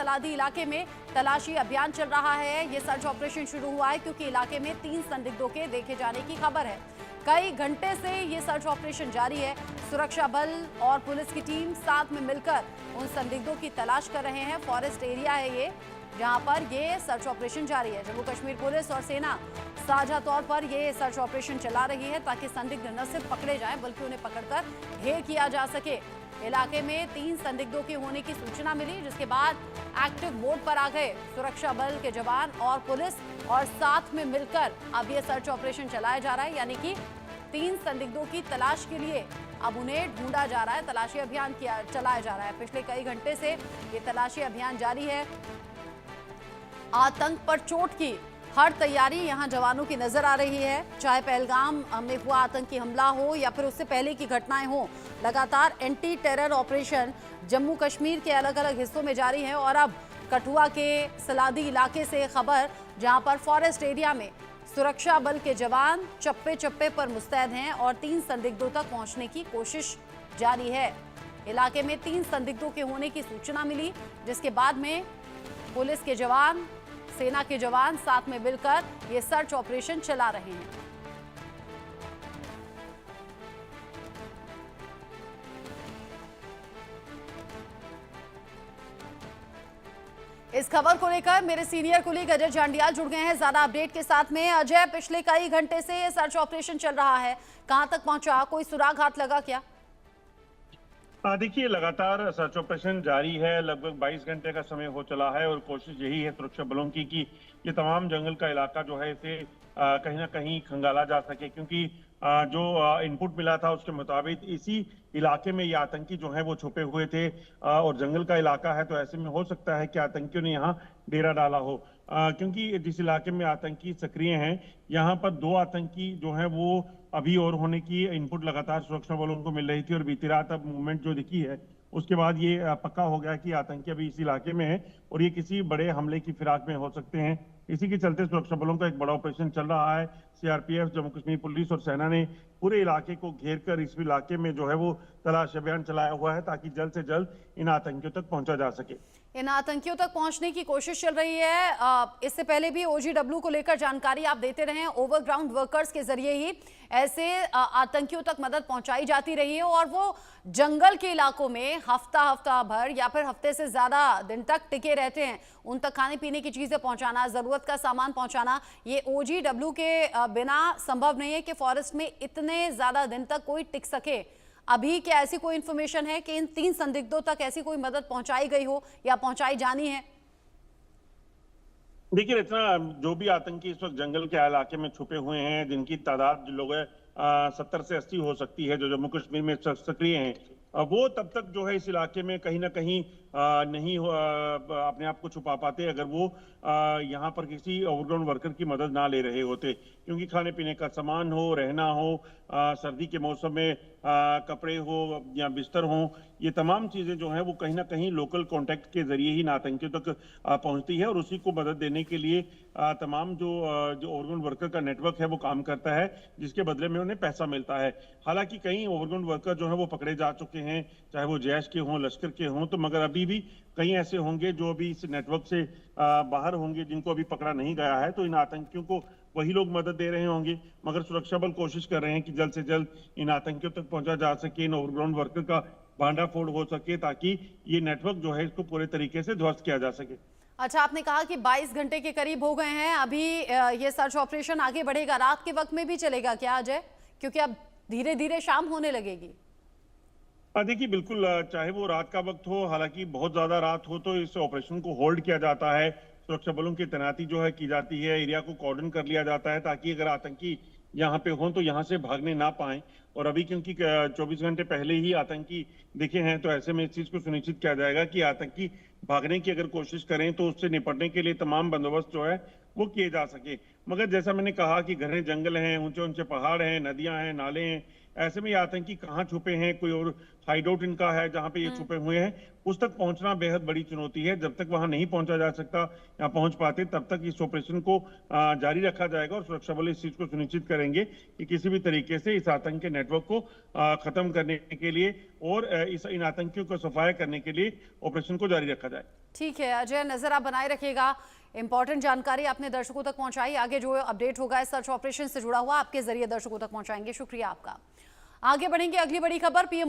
सलादी इलाके में तलाशी अभियान चल रहा है। ये सर्च ऑपरेशन शुरू हुआ है क्योंकि इलाके में 3 संदिग्धों के देखे जाने की खबर है। कई घंटे से ये सर्च ऑपरेशन जारी है। सुरक्षा बल और पुलिस की टीम साथ में मिलकर उन संदिग्धों की तलाश कर रहे हैं। फॉरेस्ट एरिया है ये, जहां पर ये सर्च ऑपरेशन जारी है। जम्मू कश्मीर पुलिस और सेना साझा तौर पर ये सर्च ऑपरेशन चला रही है ताकि संदिग्ध न सिर्फ पकड़े जाएं बल्कि उन्हें पकड़कर ढेर किया जा सके। इलाके में 3 संदिग्धों के होने की सूचना मिली, जिसके बाद एक्टिव मोड पर आ गए सुरक्षा बल के जवान और पुलिस, और साथ में मिलकर अब ये सर्च ऑपरेशन चलाया जा रहा है। यानी कि 3 संदिग्धों की तलाश के लिए अब उन्हें ढूंढा जा रहा है, तलाशी अभियान चलाया जा रहा है। पिछले कई घंटे से ये तलाशी अभियान जारी है। आतंक पर चोट की हर तैयारी यहां जवानों की नजर आ रही है। चाहे पहलगाम में हुआ आतंकी हमला हो या फिर उससे पहले की घटनाएं हो, लगातार anti terror operation Jammu Kashmir के अलग अलग हिस्सों में जारी है। और अब कठुआ के सलादी इलाके से खबर, जहां पर फॉरेस्ट एरिया में सुरक्षा बल के जवान चप्पे चप्पे पर मुस्तैद हैं और 3 संदिग्धों तक पहुंचने की कोशिश जारी है। इलाके में 3 संदिग्धों के होने की सूचना मिली, जिसके बाद में पुलिस के जवान, सेना के जवान साथ में मिलकर ये सर्च ऑपरेशन चला रहे हैं। इस खबर को लेकर मेरे सीनियर कुलीग अजय जांडियाल जुड़ गए हैं ज्यादा अपडेट के साथ में। अजय, पिछले कई घंटे से ये सर्च ऑपरेशन चल रहा है, कहां तक पहुंचा, कोई सुराग हाथ लगा क्या? देखिए, लगातार सर्च ऑपरेशन जारी है। लगभग 22 घंटे का समय हो चला है और कोशिश यही है सुरक्षा बलों की कि ये तमाम जंगल का इलाका जो है इसे कहीं ना कहीं खंगाला जा सके, क्योंकि जो इनपुट मिला था उसके मुताबिक इसी इलाके में ये आतंकी जो है वो छुपे हुए थे और जंगल का इलाका है, तो ऐसे में हो सकता है कि आतंकियों ने यहाँ डेरा डाला हो, क्योंकि जिस इलाके में आतंकी सक्रिय हैं यहाँ पर 2 आतंकी जो है वो अभी और होने की इनपुट लगातार सुरक्षा बलों को मिल रही थी। और बीती रात अब मूवमेंट जो दिखी है उसके बाद ये पक्का हो गया कि आतंकी अभी इस इलाके में है और ये किसी बड़े हमले की फिराक में हो सकते हैं। इसी के चलते सुरक्षा बलों का एक बड़ा ऑपरेशन चल रहा है। सीआरपीएफ, जम्मू कश्मीर पुलिस और सेना ने पूरे इलाके को घेर कर इस इलाके में जो है वो तलाश अभियान चलाया हुआ है ताकि जल्द से जल्द इन आतंकियों तक पहुंचा जा सके। इन आतंकियों तक पहुंचने की कोशिश चल रही है। इससे पहले भी OGW को लेकर जानकारी आप देते रहे हैं। ओवरग्राउंड वर्कर्स के जरिए ही ऐसे आतंकियों तक मदद पहुंचाई जाती रही है और वो जंगल के इलाकों में हफ्ता भर या फिर हफ्ते से ज्यादा दिन तक टिके रहते हैं। उन तक खाने पीने की चीजें पहुंचाना, जरूरत का सामान पहुंचाना, ये OGW के बिना संभव नहीं है कि फॉरेस्ट में इतने ज्यादा दिन तक कोई टिक सके। अभी क्या ऐसी कोई इंफॉर्मेशन है कि इन 3 संदिग्धों तक ऐसी कोई मदद पहुंचाई गई हो या पहुंचाई जानी है? देखिए रचना, जो भी आतंकी इस वक्त जंगल के इलाके में छुपे हुए हैं, जिनकी तादाद जो लोग 70 से 80 हो सकती है, जो जम्मू कश्मीर में सक्रिय हैं, वो तब तक जो है इस इलाके में कहीं ना कहीं नहीं अपने आप को छुपा पाते अगर वो यहाँ पर किसी ओवरग्राउंड वर्कर की मदद ना ले रहे होते, क्योंकि खाने पीने का सामान हो, रहना हो, सर्दी के मौसम में कपड़े हो या बिस्तर हो, ये तमाम चीजें जो है वो कहीं ना कहीं लोकल कांटेक्ट के जरिए ही आतंकियों तक पहुंचती है और उसी को मदद देने के लिए तमाम जो ओवरग्राउंड वर्कर का नेटवर्क है वो काम करता है, जिसके बदले में उन्हें पैसा मिलता है। हालांकि कई ओवरग्राउंड वर्कर जो है वो पकड़े जा चुके हैं, चाहे वो जैश के हों, लश्कर के हों, तो मगर अभी भी कई ऐसे होंगे जो अभी इस नेटवर्क से बाहर होंगे, जिनको अभी पकड़ा नहीं गया है। तो इन आतंकियों को वही लोग मदद दे रहे होंगे, मगर सुरक्षा बल कोशिश कर रहे हैं कि जल्द से जल्द इन आतंकियों तक पहुंचा जा सके, इन ओवरग्राउंड वर्कर का भांडाफोड़ हो सके, ताकि ये नेटवर्क जो है इसको पूरे तरीके से ध्वस्त किया जा सके। अच्छा, आपने कहा कि 22 घंटे के करीब हो गए हैं, अभी ये सर्च ऑपरेशन आगे बढ़ेगा, रात के वक्त में भी चलेगा क्या अजय? क्योंकि अब धीरे धीरे शाम होने लगेगी। देखिए, बिल्कुल, चाहे वो रात का वक्त हो, हालांकि बहुत ज्यादा रात हो तो इस ऑपरेशन को होल्ड किया जाता है, सुरक्षा बलों की तैनाती जो है की जाती है, एरिया को कॉर्डन कर लिया जाता है ताकि अगर आतंकी यहाँ पे हों तो यहाँ से भागने ना पाए। और अभी क्योंकि 24 घंटे पहले ही आतंकी दिखे हैं, तो ऐसे में इस चीज को सुनिश्चित किया जाएगा कि आतंकी भागने की अगर कोशिश करें तो उससे निपटने के लिए तमाम बंदोबस्त जो है वो किए जा सके। मगर जैसा मैंने कहा कि घने जंगल हैं, ऊंचे ऊंचे पहाड़ हैं, नदियां हैं, नाले हैं, ऐसे में ये आतंकी कहाँ छुपे हैं, कोई और हाइडआउट इनका है जहां पे ये छुपे हुए हैं, उस तक पहुंचना बेहद बड़ी चुनौती है। जब तक वहां नहीं पहुंचा जा सकता या पहुंच पाते, तब तक इस ऑपरेशन को जारी रखा जाएगा और सुरक्षा बल इस चीज को सुनिश्चित करेंगे कि किसी भी तरीके से इस आतंक के नेटवर्क को खत्म करने के लिए और इन आतंकियों को सफाया करने के लिए ऑपरेशन को जारी रखा जाए। ठीक है अजय, नजर आप बनाए रखिएगा। इंपॉर्टेंट जानकारी आपने दर्शकों तक पहुंचाई। आगे जो अपडेट होगा इस सर्च ऑपरेशन से जुड़ा हुआ आपके जरिए दर्शकों तक पहुंचाएंगे। शुक्रिया आपका। आगे बढ़ेंगे अगली बड़ी खबर। पीएम